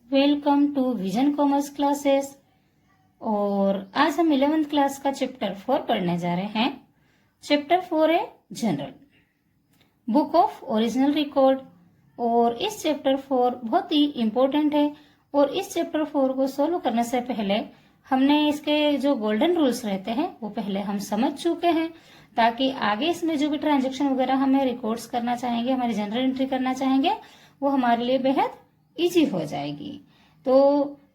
Welcome to Vision Commerce Classes. और आज हम 11th क्लास का चैप्टर 4 पढ़ने जा रहे हैं। चैप्टर 4 है general, book of original record. और इस चैप्टर 4 बहुत ही इम्पोर्टेंट है। और इस चैप्टर 4 को सोल्व करने से पहले हमने इसके जो गोल्डन रूल्स रहते हैं वो पहले हम समझ चुके हैं, ताकि आगे इसमें जो भी ट्रांजेक्शन वगैरह हमें रिकॉर्ड्स करना चाहेंगे, हमारी जनरल एंट्री करना चाहेंगे, वो हमारे लिए बेहद इजी हो जाएगी। तो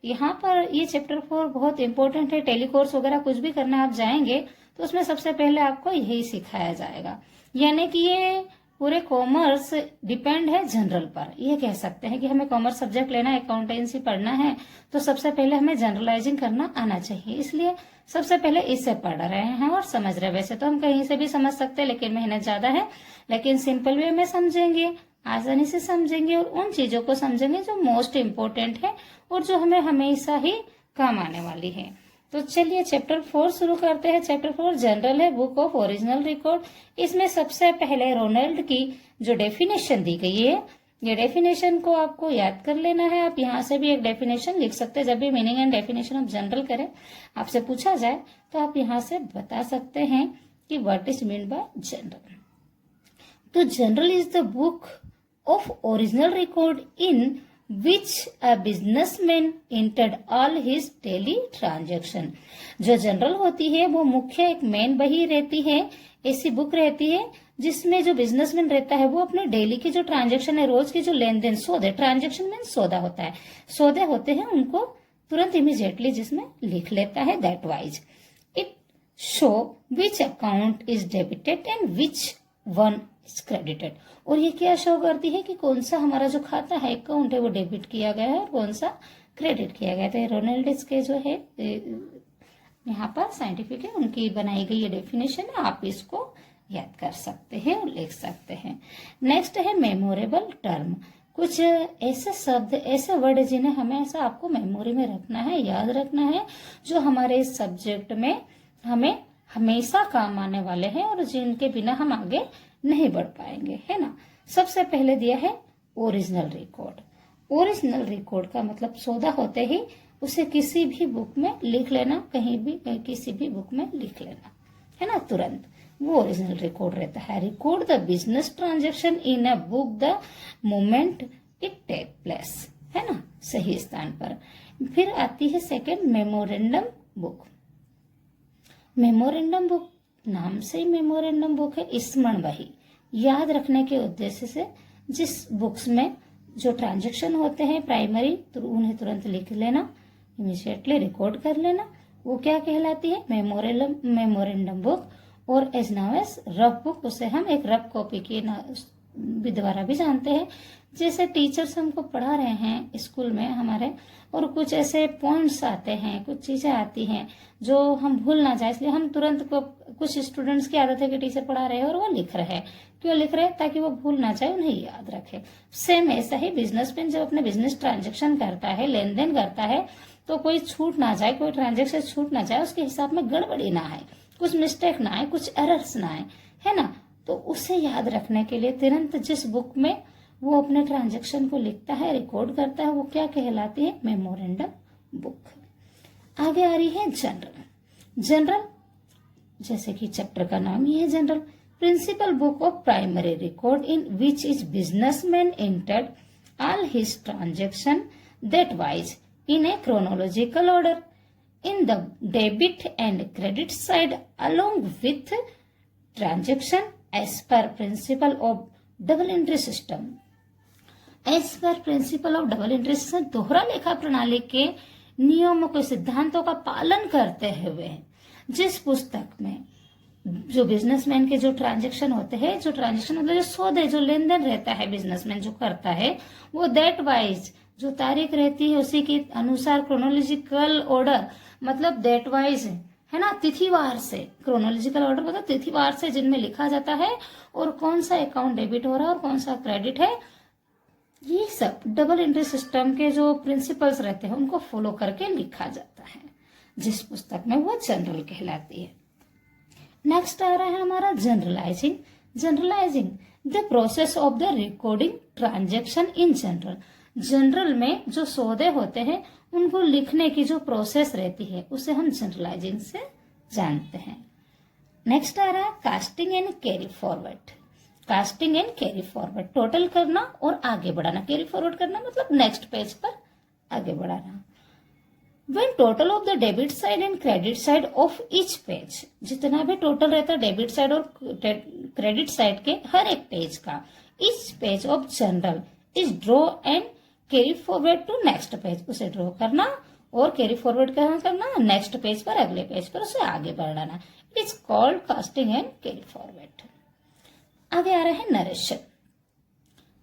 यहाँ पर ये चैप्टर 4 बहुत इंपॉर्टेंट है। टेलीकोर्स वगैरह कुछ भी करने आप जाएंगे तो उसमें सबसे पहले आपको यही सिखाया जाएगा। यानी कि ये पूरे कॉमर्स डिपेंड है जनरल पर। ये कह सकते हैं कि हमें कॉमर्स सब्जेक्ट लेना है, अकाउंटेंसी पढ़ना है, तो सबसे पहले हमें जनरलाइजिंग करना आना चाहिए। इसलिए सबसे पहले इससे पढ़ रहे हैं और समझ रहे हैं। वैसे तो हम कहीं से भी समझ सकते हैं, लेकिन मेहनत ज्यादा है। लेकिन सिंपल वे में समझेंगे, आसानी से समझेंगे और उन चीजों को समझेंगे जो मोस्ट इम्पोर्टेंट है और जो हमें हमेशा ही काम आने वाली है। तो चलिए चैप्टर 4 शुरू करते हैं। चैप्टर 4 जनरल है, बुक ऑफ ओरिजिनल रिकॉर्ड। इसमें सबसे पहले रोनाल्ड की जो डेफिनेशन दी गई है, ये डेफिनेशन को आपको याद कर लेना है। आप यहाँ से भी एक डेफिनेशन लिख सकते हैं। जब भी meaning and definition of general करें, आपसे पूछा जाए तो आप यहाँ से बता सकते हैं कि what is mean by journal. तो journal is the book of original record in which a businessman entered all his daily transaction। जो जनरल होती है वो मुख्य एक मेन बही रहती है, ऐसी बुक रहती है जिसमें जो बिजनेसमैन रहता है वो अपने डेली की जो ट्रांजेक्शन है, रोज की जो लेन देन, सौदे, ट्रांजेक्शन मीन सौदा होता है, सौदे होते हैं, उनको तुरंत इमीडिएटली जिसमें लिख लेता है। That wise it show which account is debited and which one is credited. और ये क्या शो करती है कि कौन सा हमारा जो खाता है, अकाउंट है, वो डेबिट किया गया है और कौन सा क्रेडिट किया गया है। तो ये रोनाल्ड्स के जो है यहाँ पर साइंटिफिक है, उनकी बनाई गई ये डेफिनेशन है। आप इसको याद कर सकते हैं और लिख सकते हैं। नेक्स्ट है मेमोरेबल टर्म। कुछ ऐसे शब्द, ऐसे वर्ड जिन्हें हमेशा आपको मेमोरी में रखना है, याद रखना है, जो हमारे इस सब्जेक्ट में हमें हमेशा काम आने वाले हैं और जिनके बिना हम आगे नहीं बढ़ पाएंगे, है ना। सबसे पहले दिया है ओरिजिनल रिकॉर्ड। ओरिजिनल रिकॉर्ड का मतलब सौदा होते ही उसे किसी भी बुक में लिख लेना, कहीं भी किसी भी बुक में लिख लेना, है ना, तुरंत वो ओरिजिनल रिकॉर्ड रहता है। Record the business transaction in a book the moment it take place, है ना, सही स्थान पर। फिर आती है second memorandum book. Memorandum book नाम से ही मेमोरेंडम बुक है, स्मरण बही, याद रखने के उद्देश्य से जिस बुक्स में जो ट्रांजेक्शन होते हैं प्राइमरी, तो उन्हें तुरंत लिख लेना, इमीडिएटली रिकॉर्ड कर लेना, वो क्या कहलाती है, मेमोरेंडम बुक। और as now as rough book, उसे हम एक रफ कॉपी के द्वारा भी जानते हैं। जैसे टीचर्स हमको पढ़ा रहे हैं स्कूल में हमारे, और कुछ ऐसे पॉइंट्स आते हैं, कुछ चीजें आती हैं जो हम भूल ना जाए, इसलिए हम तुरंत कुछ स्टूडेंट्स की आदत है कि टीचर पढ़ा रहे हैं और वो लिख रहे हैं। क्यों लिख रहे हैं? ताकि वो भूल ना जाए, उन्हें याद रखे। सेम ऐसा ही बिजनेसमैन जब अपने बिजनेस ट्रांजेक्शन करता है, लेन देन करता है, तो कोई छूट ना जाए, कोई ट्रांजेक्शन छूट ना जाए, उसके हिसाब में गड़बड़ी ना आए, कुछ मिस्टेक ना आए, कुछ एरर्स ना आए, है ना। तो उसे याद रखने के लिए तुरंत जिस बुक में वो अपने ट्रांजेक्शन को लिखता है, रिकॉर्ड करता है, वो क्या कहलाती है, मेमोरेंडम बुक। आगे आ रही है जनरल। जनरल जैसे कि चैप्टर का नाम ही है journal, principal book of primary record in which is businessman entered all his transaction that wise in a chronological order in the debit and credit side along with transaction as per principle of double entry system। as per principle of double entry system, दोहरा लेखा प्रणाली के नियमों के सिद्धांतों का पालन करते हुए जिस पुस्तक में जो बिजनेसमैन के जो ट्रांजेक्शन होते हैं, जो ट्रांजेक्शन मतलब जो सौदे, जो लेन देन रहता है बिजनेसमैन जो करता है, वो दैट वाइज जो तारीख रहती है उसी के अनुसार क्रोनोलॉजिकल ऑर्डर, मतलब दैट वाइज, है ना, तिथिवार से। क्रोनोलॉजिकल ऑर्डर मतलब तिथिवार से जिनमें लिखा जाता है और कौन सा अकाउंट डेबिट हो रहा है और कौन सा क्रेडिट है, ये सब डबल एंट्री सिस्टम के जो प्रिंसिपल्स रहते हैं उनको फॉलो करके लिखा जाता है जिस पुस्तक में, वो जनरल कहलाती है। नेक्स्ट आ रहा है हमारा journalising. Journalising the process of the recording transaction in journal. Journal में जो सौदे होते हैं उनको लिखने की जो प्रोसेस रहती है उसे हम जनरलाइजिंग से जानते हैं। नेक्स्ट आ रहा है casting and carry forward. Casting and carry forward, total करना और आगे बढ़ाना, कैरी फॉरवर्ड करना मतलब नेक्स्ट पेज पर आगे बढ़ाना। When total of the debit side and credit side of each page, जितना भी टोटल रहता है डेबिट साइड और क्रेडिट साइड के हर एक पेज का, each page of journal is draw and carry forward to next page, उसे ड्रॉ करना और कैरी फॉरवर्ड कहाँ करना, नेक्स्ट पेज पर, अगले पेज पर उसे आगे बढ़ाना। It is called casting and carry forward. आगे आ रहा है नरेशन।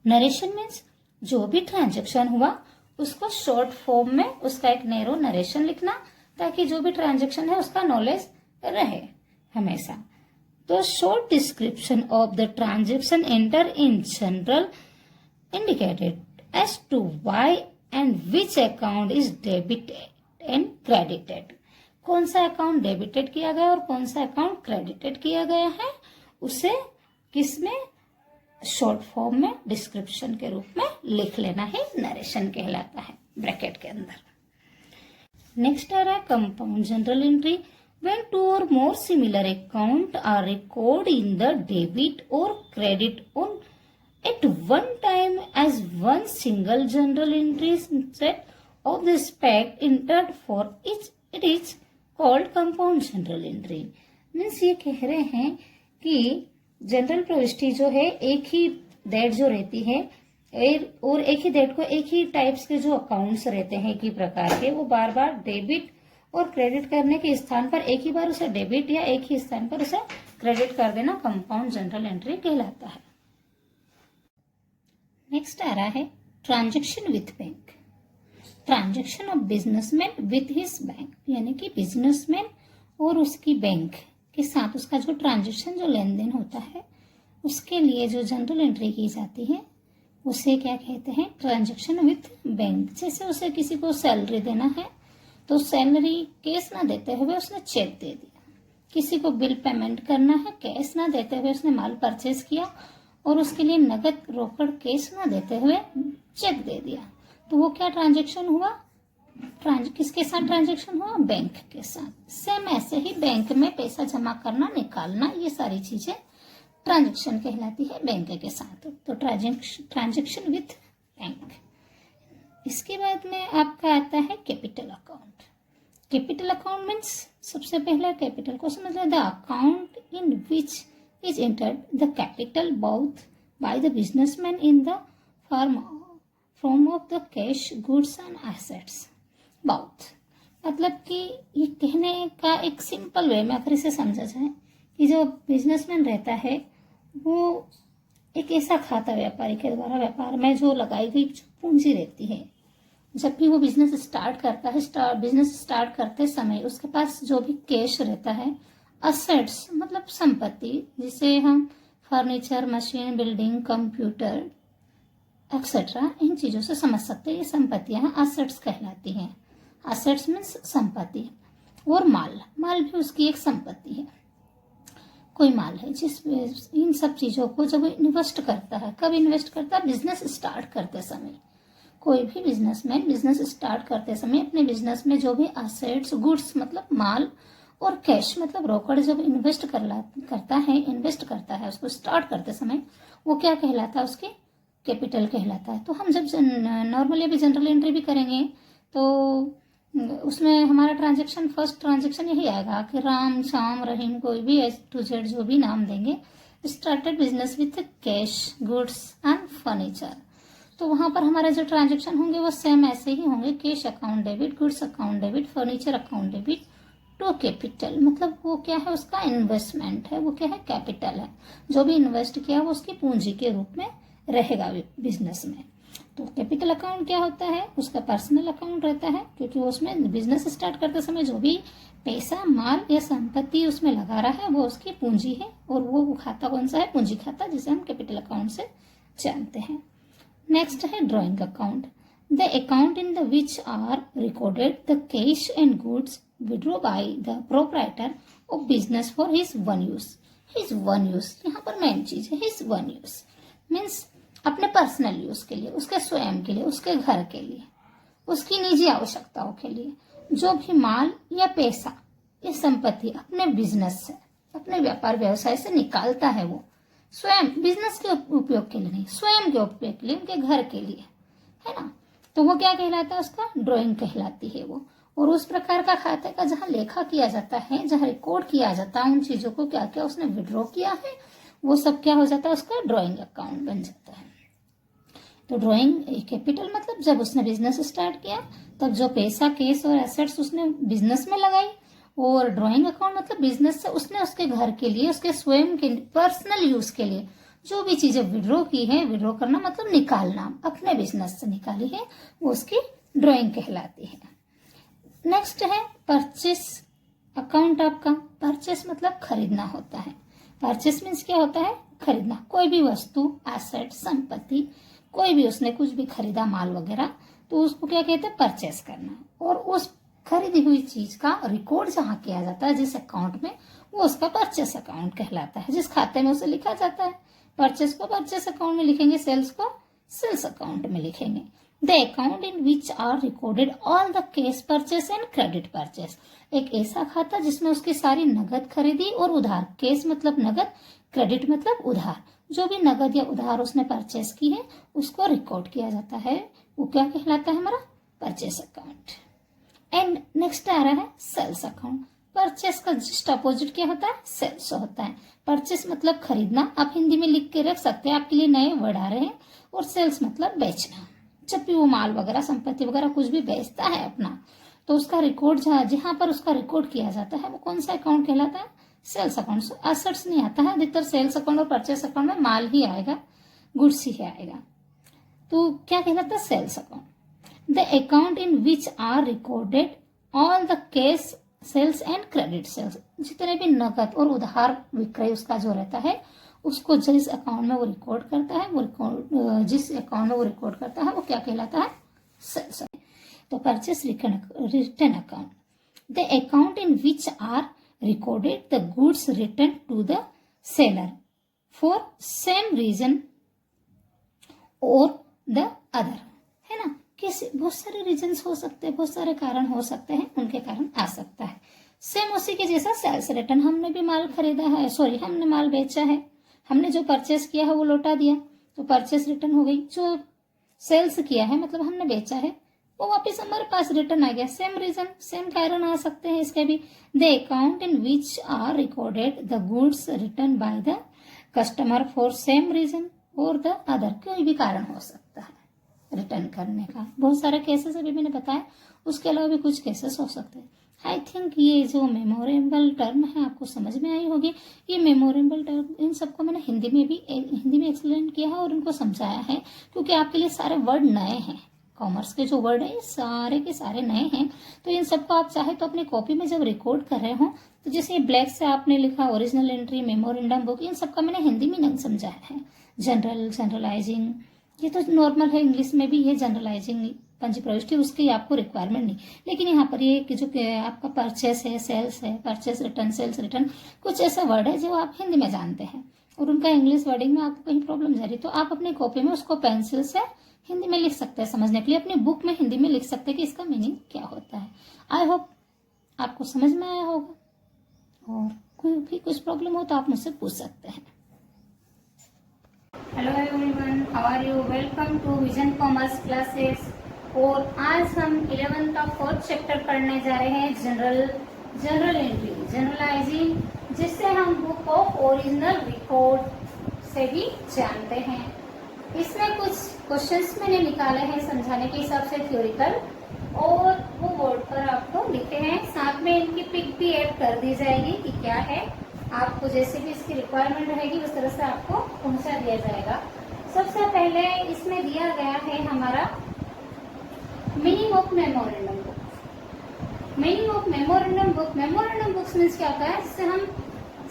नरेशन मीन्स जो भी ट्रांजेक्शन हुआ उसको शॉर्ट फॉर्म में उसका एक नैरो नरेशन लिखना, ताकि जो भी ट्रांजेक्शन है उसका नॉलेज रहे हमेशा। तो short description of the transaction enter in journal indicated as to why and which account is debited and credited. कौन सा अकाउंट डेबिटेड किया गया और कौन सा अकाउंट क्रेडिटेड किया गया है, उसे किसमें, शॉर्ट फॉर्म में डिस्क्रिप्शन के रूप में लिख लेना है, नरेशन कहलाता है ब्रैकेट के अंदर। नेक्स्ट आ रहा है compound journal entry. When two और more similar account are record in the debit और credit on at one time as one single journal entry set of the aspect entered for it is called compound journal entry. Means ये कह रहे हैं कि general प्रविष्टि जो है एक ही डेट जो रहती है और एक ही डेट को एक ही टाइप्स के जो अकाउंट्स रहते हैं एक ही प्रकार के, वो बार बार डेबिट और क्रेडिट करने के स्थान पर एक ही बार उसे डेबिट या एक ही स्थान पर उसे क्रेडिट कर देना कंपाउंड जनरल एंट्री कहलाता है। नेक्स्ट आ रहा है transaction with bank. Transaction of businessman with his bank, यानी कि बिजनेसमैन और उसकी बैंक के साथ उसका जो ट्रांजेक्शन, जो लेन देन होता है, उसके लिए जो जनरल एंट्री की जाती है उसे क्या कहते हैं, ट्रांजेक्शन विथ बैंक। जैसे उसे किसी को सैलरी देना है तो सैलरी कैश ना देते हुए उसने चेक दे दिया, किसी को बिल पेमेंट करना है कैश ना देते हुए उसने माल परचेज किया और उसके लिए नगद रोकड़ कैश ना देते हुए चेक दे दिया, तो वो क्या ट्रांजेक्शन हुआ, किसके साथ ट्रांजेक्शन हुआ, बैंक के साथ। सेम ऐसे ही बैंक में पैसा जमा करना, निकालना, ये सारी चीजें ट्रांजेक्शन कहलाती है बैंक के साथ। तो ट्रांजेक्शन विथ बैंक। इसके बाद में आपका आता है capital account. Capital account means सबसे पहले कैपिटल को समझ लो, the account in which is entered the capital both by the businessman in the form of the cash, goods and assets. Both मतलब कि ये कहने का एक सिंपल वे में अगर इसे समझा जाए कि जो बिजनेसमैन रहता है वो एक ऐसा खाता व्यापारी के द्वारा व्यापार में जो लगाई गई पूंजी रहती है, जब भी वो बिजनेस स्टार्ट करता है, बिजनेस स्टार्ट करते समय उसके पास जो भी कैश रहता है, असेट्स मतलब संपत्ति, जिसे हम furniture, machine, building, computer etcetera इन चीजों से समझ सकते हैं, ये संपत्तियां असेट्स कहलाती हैं। असेट्स मीन्स संपत्ति। और माल भी उसकी एक संपत्ति है, कोई माल है जिस इन सब चीजों को जब इन्वेस्ट करता है, कब इन्वेस्ट करता है, बिजनेस स्टार्ट करते समय। कोई भी बिजनेसमैन बिजनेस स्टार्ट करते समय अपने बिजनेस में जो भी असेट्स, गुड्स मतलब माल और कैश मतलब रोकड़ जब इन्वेस्ट करता है उसको स्टार्ट करते समय, वो क्या कहलाता है, उसके कैपिटल कहलाता है। तो हम जब नॉर्मली अभी जनरल एंट्री भी करेंगे तो उसमें हमारा ट्रांजेक्शन, फर्स्ट ट्रांजेक्शन यही आएगा कि राम, श्याम, रहीम, कोई भी A to Z जो भी नाम देंगे, started business with cash, goods and furniture. तो वहां पर हमारे जो ट्रांजेक्शन होंगे वो सेम ऐसे ही होंगे, cash account debit, goods account debit, furniture account debit to capital. मतलब वो क्या है, उसका इन्वेस्टमेंट है, वो क्या है, कैपिटल है। जो भी इन्वेस्ट किया वो उसकी पूंजी के रूप में रहेगा बिजनेस में। तो कैपिटल अकाउंट क्या होता है, उसका पर्सनल अकाउंट रहता है, क्योंकि वो उसमें बिजनेस स्टार्ट करते समय जो भी पैसा, माल या संपत्ति उसमें लगा रहा है वो उसकी पूंजी है, और वो खाता कौन सा है, पूंजी खाता, जिसे हम कैपिटल अकाउंट से जानते हैं। नेक्स्ट है drawing account. The account in the which are recorded the cash and goods withdraw by the proprietor of business for his own use. His own use यहाँ पर मेन चीज है, हिज वन यूज मीन्स अपने personal use के लिए, उसके स्वयं के लिए, उसके घर के लिए, उसकी निजी आवश्यकताओं के लिए जो भी माल या पैसा या संपत्ति अपने बिजनेस से, अपने व्यापार व्यवसाय से निकालता है, वो स्वयं बिजनेस के उपयोग के लिए नहीं, स्वयं के उपयोग के लिए, उनके घर के लिए, है ना, तो वो क्या कहलाता है, उसका ड्राइंग कहलाती है वो। और उस प्रकार का खाते का जहां लेखा किया जाता है, जहां रिकॉर्ड किया जाता है उन चीजों को, क्या क्या उसने विड्रॉ किया है, वो सब क्या हो जाता है, उसका ड्राइंग अकाउंट बन जाता है। तो ड्राइंग कैपिटल मतलब जब उसने बिजनेस स्टार्ट किया तब जो पैसा, कैश और एसेट्स उसने बिजनेस में लगाई, और ड्राइंग अकाउंट मतलब बिजनेस से उसने उसके घर के लिए, उसके स्वयं के पर्सनल यूज के लिए जो भी चीजें विड्रॉ की है, विड्रॉ करना मतलब निकालना, अपने बिजनेस से निकाली है, वो उसकी ड्राइंग कहलाती है। नेक्स्ट है परचेस अकाउंट। आपका परचेस मतलब खरीदना होता है। परचेस मीन्स क्या होता है, खरीदना, कोई भी वस्तु, एसेट, संपत्ति, कोई भी उसने कुछ भी खरीदा, माल वगैरह, तो उसको क्या कहते हैं, परचेस करना। और उस खरीदी हुई चीज का रिकॉर्ड जहां किया जाता है जिस अकाउंट में, वो उसका परचेस अकाउंट कहलाता है, जिस खाते में उसे लिखा जाता है। परचेस को परचेस अकाउंट में लिखेंगे, सेल्स को सेल्स अकाउंट में लिखेंगे। The account in which are recorded all the cash purchase and credit purchase, एक ऐसा खाता जिसमें उसकी सारी नगद खरीदी और उधार, कैश मतलब नगद, क्रेडिट मतलब उधार, जो भी नगद या उधार उसने परचेस की है उसको रिकॉर्ड किया जाता है, वो क्या कहलाता है, हमारा परचेस अकाउंट। एंड नेक्स्ट आ रहा है सेल्स अकाउंट। परचेस का जस्ट अपोजिट क्या होता है, सेल्स होता है। परचेस मतलब खरीदना, आप हिंदी में लिख के रख सकते हैं, आपके लिए नए वर्ड आ रहे हैं। और सेल्स मतलब बेचना, जब भी वो माल वगैरह, संपत्ति वगैरह कुछ भी बेचता है अपना, तो उसका रिकॉर्ड जहां पर उसका रिकॉर्ड किया जाता है वो कौन सा अकाउंट कहलाता है, सेल्स अकाउंट। एसेट्स नहीं आता है, अधिकतर सेल्स अकाउंट और परचेस अकाउंट में माल ही आएगा, गुड्स ही आएगा, तो क्या कहलाता है, sales account. The account in which are recorded all the cash sales and credit sales, जितने भी नकद और उधार विक्रय उसका जो रहता है उसको जिस अकाउंट में वो रिकॉर्ड करता है, वो रिकॉर्ड जिस अकाउंट में वो रिकॉर्ड करता है वो क्या कहलाता है, सेल्स। तो purchase return account. The account in which are recorded the goods return to the seller for same reason और द अदर, है ना, किसी बहुत सारे रीजन्स हो सकते हैं, बहुत सारे कारण हो सकते हैं, उनके कारण आ सकता है। सेम उसी के जैसा सेल्स रिटर्न, हमने भी माल खरीदा है, सॉरी हमने माल बेचा है, हमने जो परचेस किया है वो लौटा दिया, तो परचेस रिटर्न हो गई। जो सेल्स किया है मतलब हमने बेचा है, वो वापस हमारे पास रिटर्न आ गया, सेम रीजन, सेम कारण आ सकते हैं इसके भी। The account in which are recorded the goods return by the customer for same reason और द अदर, कोई भी कारण हो सकता है रिटर्न करने का। बहुत सारे केसेस अभी मैंने बताया, उसके अलावा भी कुछ केसेस हो सकते हैं। आई थिंक ये जो मेमोरेबल टर्म है आपको समझ में आई होगी। ये मेमोरेबल टर्म, इन सबको मैंने हिंदी में एक्सप्लेन किया है और इनको समझाया है, क्योंकि आपके लिए सारे वर्ड नए हैं। कॉमर्स के जो वर्ड है ये सारे के सारे नए हैं, तो इन सबको आप चाहे तो अपनी कॉपी में जब रिकॉर्ड कर रहे हो, तो जैसे ये ब्लैक से आपने लिखा ओरिजिनल एंट्री, मेमोरेंडम बुक, इन सबका मैंने हिंदी में नहीं समझाया है। जनरल, जनरलाइजिंग, ये तो नॉर्मल है, इंग्लिश में भी ये जनरलाइजिंग पंजी प्रविष्टि, उसकी आपको रिक्वायरमेंट नहीं। लेकिन यहाँ पर ये कि जो आपका परचेस है, सेल्स है, परचेस रिटर्न, सेल्स रिटर्न, कुछ ऐसा वर्ड है जो आप हिंदी में जानते हैं और उनका इंग्लिश वर्डिंग में आपको कहीं प्रॉब्लम जा रही, तो आप अपनी कॉपी में उसको पेंसिल से हिंदी में लिख सकते हैं, समझने के लिए अपनी बुक में हिंदी में लिख सकते हैं कि इसका मीनिंग क्या होता है। आई होप आपको समझ में आया होगा, और कोई भी कुछ प्रॉब्लम हो तो आप मुझसे पूछ सकते हैं। Hello everyone, how are you, welcome to Vision Commerce Classes. और आज हम 11th का 4th चैप्टर पढ़ने जा रहे हैं, जनरल एंट्री, जनरलाइजिंग, जिससे हम बुक ऑफ ओरिजिनल रिकॉर्ड से भी जानते हैं। इसमें कुछ क्वेश्चंस मैंने निकाले हैं समझाने के हिसाब से थ्योरिकल, और वो बोर्ड पर आपको लिखे हैं, साथ में इनकी पिक भी ऐड कर दी जाएगी कि क्या है, आपको जैसे भी इसकी रिक्वायरमेंट रहेगी उस तरह से आपको पहुंचा दिया जाएगा। सबसे पहले इसमें दिया गया है हमारा meaning of memorandum book. Meaning of memorandum book, memorandum books means क्या होता है, जिससे हम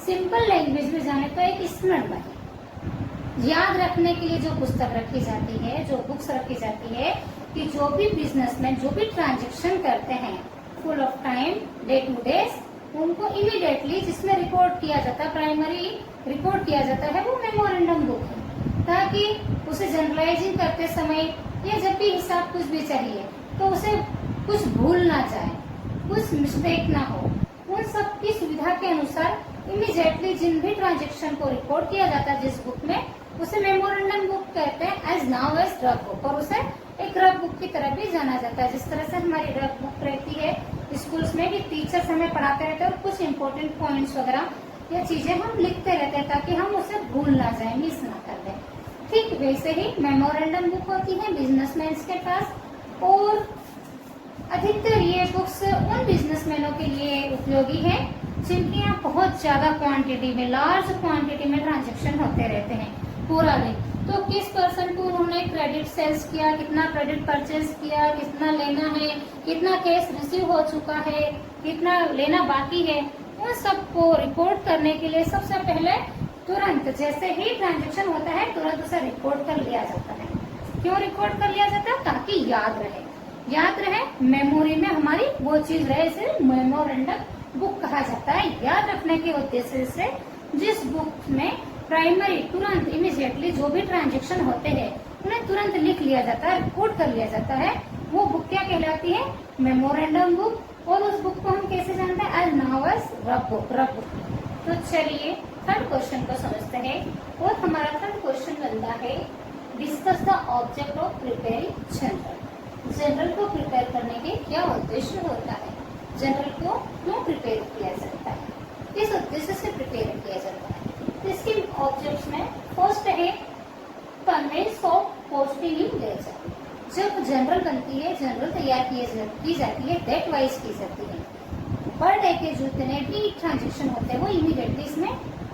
सिंपल लैंग्वेज में जाने तो एक स्मरण बने, याद रखने के लिए जो पुस्तक रखी जाती है, जो बुक्स रखी जाती है, कि जो भी बिजनेसमैन जो भी ट्रांजेक्शन करते हैं full of time, day two days, उनको इमीडिएटली जिसमें रिकॉर्ड किया जाता है, प्राइमरी रिकॉर्ड किया जाता है, वो मेमोरेंडम बुक है, ताकि उसे जनरलाइजिंग करते समय या जब भी हिसाब कुछ भी चाहिए तो उसे कुछ भूल ना जाए, कुछ मिस्टेक ना हो, उन सब की सुविधा के अनुसार इमीडिएटली जिन भी ट्रांजेक्शन को रिकॉर्ड किया जाता है जिस बुक में, उसे मेमोरेंडम बुक कहते हैं as now as rough book, और उसे एक रफ बुक की तरह भी जाना जाता है। जिस तरह से हमारी रफ बुक रहती है स्कूल्स में भी टीचर्स हमें पढ़ाते रहते हैं और कुछ इंपॉर्टेंट पॉइंट्स वगैरह या चीजें हम लिखते रहते हैं ताकि हम उसे भूल ना जाए, मिस ना कर दें। ठीक वैसे ही मेमोरेंडम बुक होती है बिजनेसमैन के पास, और अधिकतर ये बुक्स उन बिजनेसमैनों के लिए उपयोगी है जिनके यहाँ बहुत ज्यादा क्वांटिटी में, लार्ज क्वांटिटी में ट्रांजेक्शन होते रहते हैं पूरा दिन। तो किस पर्सन को उन्होंने क्रेडिट सेल्स किया, कितना क्रेडिट परचेज किया, कितना लेना है, कितना कैश रिसीव हो चुका है, कितना लेना बाकी है, उन सबको रिकॉर्ड करने के लिए सबसे पहले तुरंत जैसे ही ट्रांजेक्शन होता है तुरंत उसे रिकॉर्ड कर लिया जाता है। क्यों रिकॉर्ड कर लिया जाता है? ताकि याद रहे मेमोरी में हमारी वो चीज रहे, इसे मेमोरेंडम बुक कहा जाता है। याद रखने के उद्देश्य से जिस बुक में प्राइमरी तुरंत इमीडिएटली जो भी ट्रांजेक्शन होते हैं उन्हें तुरंत लिख लिया जाता है, रिकॉर्ड कर लिया जाता है, वो बुक क्या कहलाती है? Memorandum book. और उस बुक को हम कैसे जानते हैं? As now as rough book. तो चलिए थर्ड क्वेश्चन को समझते हैं, और हमारा थर्ड क्वेश्चन बनता है discuss the object of preparing general. Journal को प्रिपेयर करने के क्या उद्देश्य होता है? जनरल को क्यों प्रिपेयर किया जाता है? किस उद्देश्य से प्रिपेयर किया जाता है? इसके ऑब्जेक्ट्स में फर्स्ट है convenience of posting in ledger. जब जनरल बनती है, जनरल तैयार की जाती है, डेट वाइज की जाती है, पर डे के जितने भी ट्रांजेक्शन होते हैं वो इमीडिएटली इसमें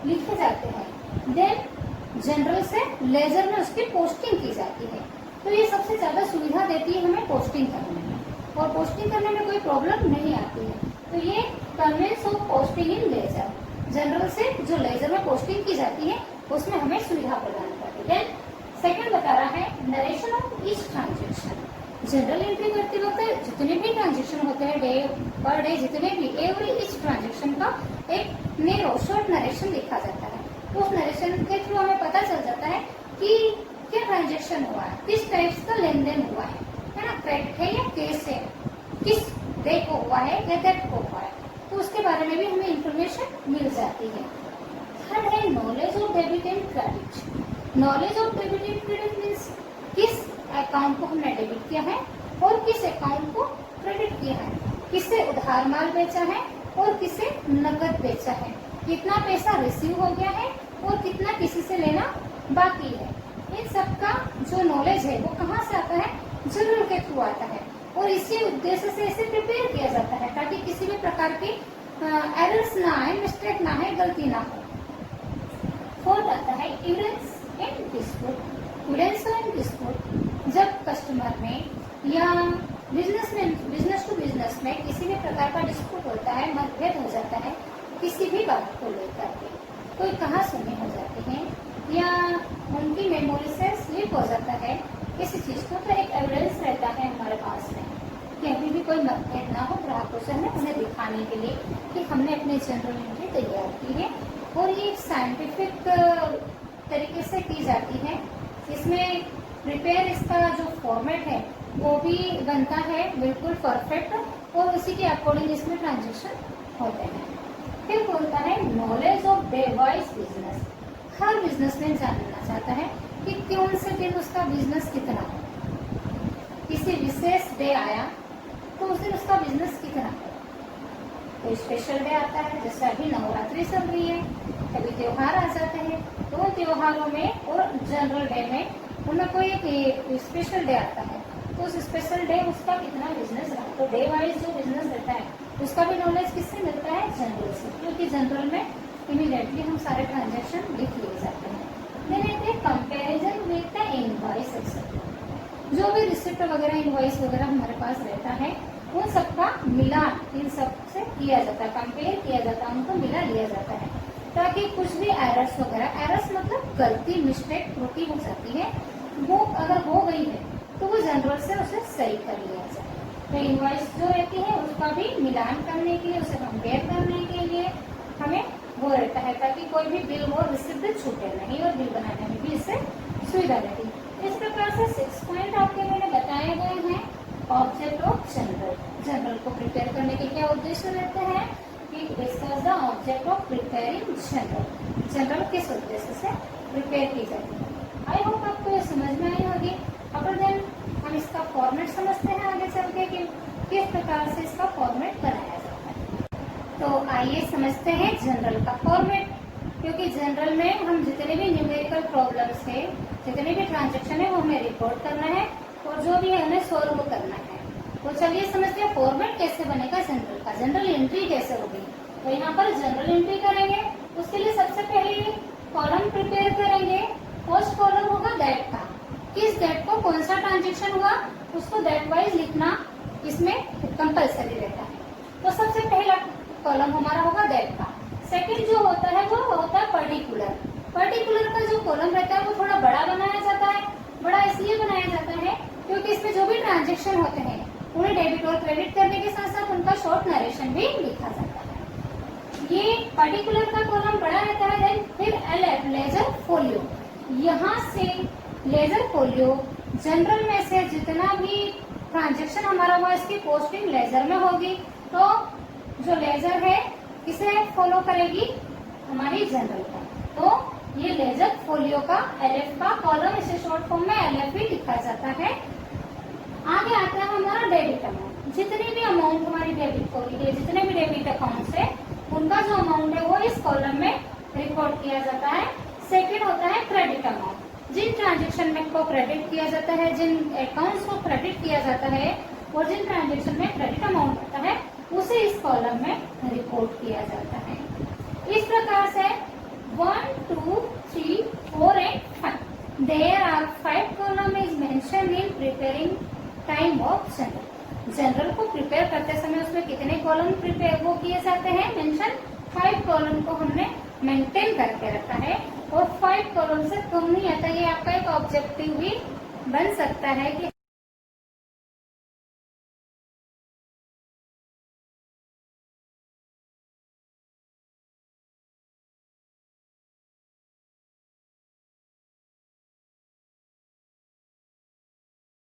लिखे जाते हैं। देन जनरल से लेजर में उसकी पोस्टिंग की जाती है। तो ये सबसे ज्यादा सुविधा देती है हमें पोस्टिंग करने में, और पोस्टिंग करने में कोई प्रॉब्लम नहीं आती है। तो ये convenience of posting in ledger, journal से जो लेजर में पोस्टिंग की जाती है उसमें हमें सुविधा प्रदान करती है। सेकंड बता रहा है narration of each transaction. General entry करते वक्त जितने भी ट्रांजेक्शन होते हैं, डे पर डे जितने भी, एवरी ईच ट्रांजेक्शन का एक नेरो शॉर्ट नरेशन लिखा जाता है। तो उस नरेशन के थ्रू हमें पता चल जाता है कि क्या ट्रांजेक्शन हुआ है, किस टाइप्स का लेन देन हुआ है ना, क्रेडिट है या कैश है, किस डे को हुआ है या डेट को हुआ है, तो उसके बारे में भी हमें इंफॉर्मेशन मिल जाती है। थर्ड है knowledge of debit and credit. Knowledge of debit and credit means किस अकाउंट को हमने डेबिट किया है और किस अकाउंट को क्रेडिट किया है, किससे उधार माल बेचा है और किसे नकद बेचा है, कितना पैसा रिसीव हो गया है और कितना किसी से लेना बाकी है। इन सबका जो नॉलेज है वो कहाँ से आता है? जनरल के थ्रू आता है, और इसी उद्देश्य से इसे प्रिपेयर किया जाता है ताकि किसी भी प्रकार की एरर्स ना आए, मिस्टेक ना है, गलती ना हो। फोर्थ आता है evidence and dispute. Evidence and dispute, जब कस्टमर में या बिजनेस टू बिजनेस में किसी भी प्रकार का डिस्प्यूट होता है, मतभेद हो जाता है किसी भी बात को लेकर के, कोई कहासुनी हो जाती है या उनकी मेमोरी से स्लिप हो जाता है किसी चीज को, तो एक एविडेंस रहता है हमारे पास में कि अभी भी कोई मतभेद ना हो ग्राहकों से, हमें उन्हें दिखाने के लिए कि हमने अपनी जनरल एंट्री तैयार की है। और ये एक साइंटिफिक तरीके से की जाती है। इसमें प्रिपेयर इसका जो फॉर्मेट है वो भी बनता है बिल्कुल परफेक्ट, और उसी के अकॉर्डिंग इसमें ट्रांजेक्शन होते हैं। फिर बोलता है knowledge of day wise business. Her businessman जानना चाहता है कि कौन से दिन उसका बिजनेस कितना है। किसी विशेष डे आया तो उस दिन उसका बिजनेस कितना है। कोई स्पेशल डे आता है, जैसे अभी नवरात्रि चल रही है, कभी त्योहार आ जाते हैं, तो उन त्योहारों में और जनरल डे में उनमें कोई एक स्पेशल डे आता है, तो उस स्पेशल डे उसका कितना बिजनेस रहा। तो डे वाइज जो बिजनेस रहता है उसका भी नॉलेज किससे मिलता है? जनरल से, क्योंकि जनरल में इमीडिएटली हम सारे ट्रांजेक्शन लिख लिए जाते हैं। Then comparison with the invoice accept. जो भी रिसिप्ट वगैरह, इनवॉइस वगैरह हमारे पास रहता है उन सबका मिलान इन सब से किया जाता है, कंपेयर किया जाता है, उनको मिला लिया जाता है ताकि कुछ भी एरर्स वगैरह, एरर्स मतलब गलती, मिस्टेक, त्रुटि हो जाती है, वो अगर हो गई है तो वो जनरल से उसे सही कर लिया जाए। तो इनवॉइस जो रहती है उसका भी मिलान करने के लिए, उसे कंपेयर करने के लिए हमें वो रहता है ताकि कोई भी बिल वो रिसिप्ट छूटे नहीं, और बिल बनाने में भी इससे सुविधा रहती है। प्रकार से 6 पॉइंट आपके मैंने बताए गए हैं ऑब्जेक्ट ऑफ जनरल। जनरल को प्रिपेयर करने के क्या उद्देश्य रहते हैं कि discuss the object of preparing general. General किस उद्देश्य से प्रिपेयर की जाती है। आई होप आपको ये समझ में आई होगी। अगर देन हम इसका फॉर्मेट समझते हैं आगे चल के कि किस प्रकार से इसका फॉर्मेट बनाया जाता है। तो आइए समझते हैं जनरल का फॉर्मेट, क्योंकि जनरल में हम जितने भी न्यूमेरिकल प्रॉब्लम्स है, जितने भी ट्रांजेक्शन है वो हमें रिपोर्ट करना है और जो भी है हमें सोल्व करना है। तो चलिए समझते हैं फॉर्मेट कैसे बनेगा जनरल का, जनरल एंट्री कैसे होगी। तो यहाँ पर जनरल एंट्री करेंगे, उसके लिए सबसे पहले कॉलम प्रिपेयर करेंगे। फर्स्ट कॉलम होगा दैट का, किस डेट को कौन सा ट्रांजेक्शन हुआ उसको डेट वाइज लिखना इसमें कंपलसरी रहता है। तो सबसे पहला कॉलम हमारा होगा दैट का। सेकंड जो होता है वो होता है पर्टिकुलर। पर्टिकुलर का जो कॉलम रहता है वो थोड़ा बड़ा बनाया जाता है। बड़ा इसलिए बनाया जाता है क्योंकि इसमें जो भी ट्रांजेक्शन होते हैं उन्हें डेबिट और क्रेडिट करने के साथ साथ उनका शॉर्ट नरेशन भी लिखा जाता है। ये पर्टिकुलर का कॉलम बड़ा रहता है। देन फिर LF लेजर फोलियो, यहाँ से लेजर फोलियो जनरल में से जितना भी ट्रांजेक्शन हमारा हुआ इसकी पोस्टिंग लेजर में होगी। तो जो लेजर है किसे फॉलो करेगी, हमारी जनरल का। तो ये लेजर फोलियो का LF का कॉलम, इसे शॉर्ट फॉर्म में LF भी लिखा जाता है। आगे आता है हमारा डेबिट अमाउंट। जितनी भी अमाउंट हमारी डेबिट होगी, जितने भी डेबिट अकाउंट है उनका जो अमाउंट है वो इस कॉलम में रिकॉर्ड किया जाता है। सेकेंड होता है क्रेडिट अमाउंट, जिन ट्रांजेक्शन में को क्रेडिट किया जाता है, जिन अकाउंट्स को क्रेडिट किया जाता है और जिन ट्रांजेक्शन में क्रेडिट अमाउंट होता है उसे इस कॉलम में रिपोर्ट किया जाता है। इस प्रकार से 1, 2, 3, 4 and 5 there are 5 column is mention in preparing time of journal. Journal को प्रिपेयर करते समय उसमें कितने कॉलम प्रिपेयर वो किए जाते हैं मेंशन, 5 कॉलम को हमने मेंटेन करके रखा है और 5 कॉलम से कम नहीं आता। ये आपका एक ऑब्जेक्टिव भी बन सकता है कि